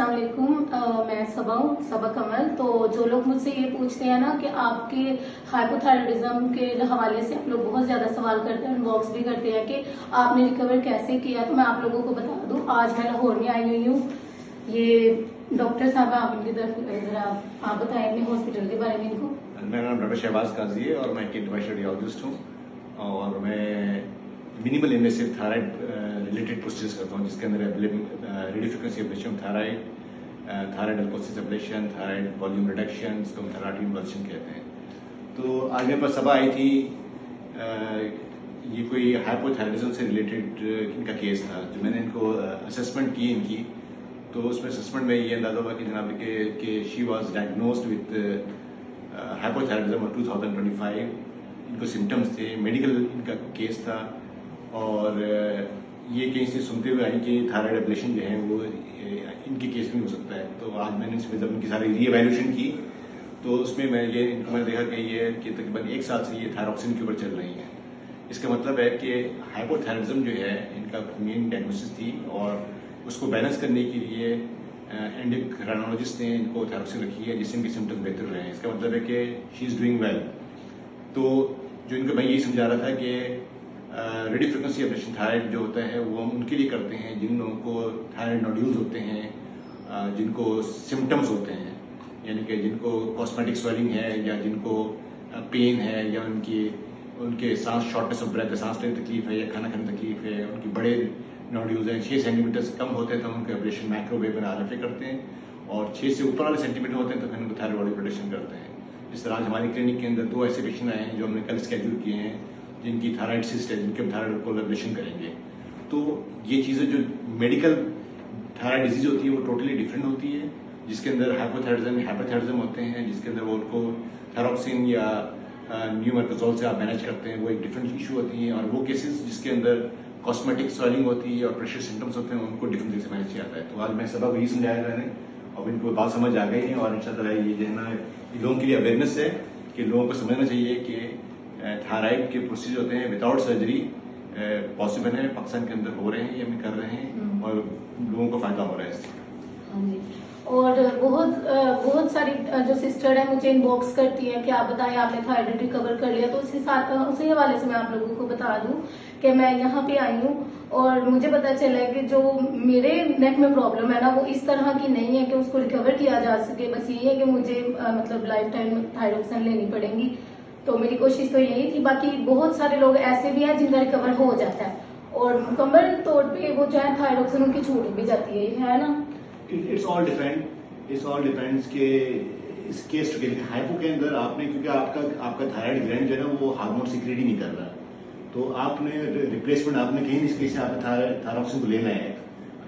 अस्सलाम वालेकुम। मैं सबा कमल। तो जो लोग मुझसे ये पूछते हैं ना कि आपके हाइपोथायराइडिज्म के हवाले से आप लोग बहुत ज्यादा सवाल करते हैं, इनबॉक्स भी करते हैं कि आपने रिकवर कैसे किया, तो मैं आप लोगों को बता दूं, आज मैं लाहौर में आई हुई हूँ। ये डॉक्टर साहब आप इनकी तरफ आप बताएं अपने हॉस्पिटल के बारे में इनको। मेरा नाम डॉक्टर शहबाज काजी है और मैं एक इंटरवेंशनल रेडियोलॉजिस्ट हूँ और मैं minimal invasive thyroid related procedures करता हूँ, जिसके अंदर radio frequency ablation thyroid, thyroid अल्कोसिस एब्लेशन, थायराइड वॉल्यूम रिडक्शन, इसको हम थायराइड इम्पल्शन कहते हैं। तो आज मेरे पास सभा आई थी, ये कोई हाइपोथायराइडिज्म से रिलेटेड इनका केस था। जो मैंने इनको असेसमेंट की इनकी, तो उसमें असेसमेंट में ये अंदाजा हुआ कि जनाब कि she was diagnosed with hypothyroidism 2025। इनको सिम्टम्स थे, मेडिकल इनका केस था और ये केस से सुनते हुए आई कि थायराइड एब्लेशन जो है वो इनके केस में हो सकता है। तो आज मैंने इसमें जब इनकी सारी रीएवैल्यूएशन की तो उसमें मैंने देखा कि ये कि तकरीबन 1 साल से ये थायरॉक्सिन के ऊपर चल रही हैं। इसका मतलब है कि हाइपोथायराइडिज्म जो है इनका मेन डायग्नोसिस थी और उसको बैलेंस करने के लिए एंडोक्राइनोलॉजिस्ट ने इनको थायरॉक्सिन रखी है, जिससे इनके सिम्टम्स बेहतर रहे हैं। इसका मतलब है कि शी इज़ डूइंग वेल। तो जो इनको मैं यही समझा रहा था कि रेडियो फ्रिक्वेंसी एब्लेशन थायराइड जो होता है वो हम उनके लिए करते हैं जिन लोगों को थायराइड नोड्यूल्स होते हैं, जिनको सिम्टम्स होते हैं, यानी कि जिनको कॉस्मेटिक स्वेलिंग है या जिनको पेन है या उनके सांस शॉर्टनेस ऑफ ब्रेथ, सांस लेने तकलीफ है या खाना खाने तकलीफ है, उनकी बड़े नोड्यूल्स हैं 6 सेंटीमीटर से कम होते हैं तो हम उनके एब्लेशन माइक्रोवेव में RFA करते हैं, और 6 से ऊपर वाले सेंटीमीटर होते हैं तो फिर उनको थायराइड बॉडी प्रोटेक्शन करते हैं। इस तरह आज हमारी क्लिनिक के अंदर 2 ऐसे पेशेंट आए हैं जो हमने कल स्केड्यूल किए हैं, जिनकी थायराइड सिस्ट है, जिनके हम थायराइड को एब्लेशन करेंगे। तो ये चीज़ें जो मेडिकल थायराइड डिजीज होती है वो टोटली डिफरेंट होती है, जिसके अंदर हाइपोथायराइडिज्म होते हैं, जिसके अंदर वो उनको थायरॉक्सिन या न्यूमेरकोजोल से आप मैनेज करते हैं, वो एक डिफरेंट इशू होती है। और वो केसेस जिसके अंदर कॉस्मेटिक स्वेलिंग होती है और प्रेशर सिम्टम्स होते हैं, उनको डिफरेंट तरीके से मैनेज किया जाता है। तो आज मैं सबको यही समझाया मैंने, अब इनको बात समझ आ गई है और इंशाल्लाह ये जो है ना लोगों के लिए अवेयरनेस है कि लोगों को समझना चाहिए कि थायराइड के प्रोसीजर होते हैं विदाउट सर्जरी पॉसिबल है, पाकिस्तान के अंदर हो रहे हैं, ये हम कर रहे हैं और लोगों को फायदा हो रहा है इससे। और बहुत सारी जो सिस्टर है मुझे इनबॉक्स करती है कि आप बताएं आपने थायराइड रिकवर कर लिया, तो उसी हवाले से मैं आप लोगों को बता दूं कि मैं यहाँ पे आई हूँ और मुझे पता चला है कि जो मेरे नेक में प्रॉब्लम है ना वो इस तरह की नहीं है कि उसको रिकवर किया जा सके। बस ये है कि मुझे मतलब लाइफ टाइम थायरॉक्सिन लेनी पड़ेगी, तो मेरी कोशिश तो यही थी। बाकी बहुत सारे लोग ऐसे भी हैं जिनका रिकवर हो जाता है और मुकम्मल तौर पे वो जो है थायरॉक्सिन उनकी छूट भी जाती है ना। इट्स ऑल डिपेंड्स के इस केस के हाइपो के अंदर आपने, क्योंकि आपका थायराइड ग्लैंड जो है ना वो हार्मोन सीक्रेट ही नहीं कर रहा, तो आपने रिप्लेसमेंट आपने कहीं नहीं से आपने थायरॉक्सिन को लेना है,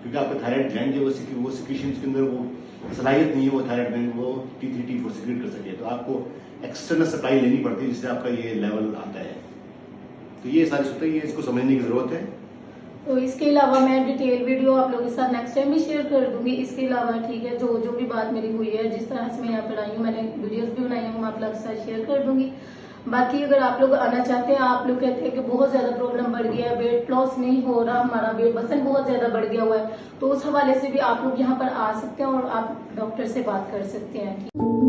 क्योंकि आपका थायराइड ग्लैंड जो वो सिक्रेशन के अंदर वो सलाहियत नहीं है, वो थायराइड ग्लैंड वो T3 T4 सीक्रेट कर सके, तो आपको एक्सटर्नल सप्लाई लेनी पड़ती है जिससे आपका ये लेवल आता है। तो ये सारी सुविधा ये इसको समझने की जरूरत है। तो इसके अलावा मैं डिटेल वीडियो आप लोगों के साथ नेक्स्ट टाइम भी शेयर कर दूंगी। इसके अलावा ठीक है, जो भी बात मेरी हुई है, जिस तरह से मैं यहाँ पर आई हूँ, मैंने वीडियोस भी बनाई हैं, मैं आप लोगों के साथ शेयर कर दूंगी। बाकी अगर आप लोग आना चाहते हैं, आप लोग कहते हैं कि बहुत ज्यादा प्रॉब्लम बढ़ गया है, वेट लॉस नहीं हो रहा, हमारा वेट वजन बहुत ज्यादा बढ़ गया हुआ है, तो उस हवाले से भी आप लोग यहाँ पर आ सकते हैं और आप डॉक्टर से बात कर सकते हैं।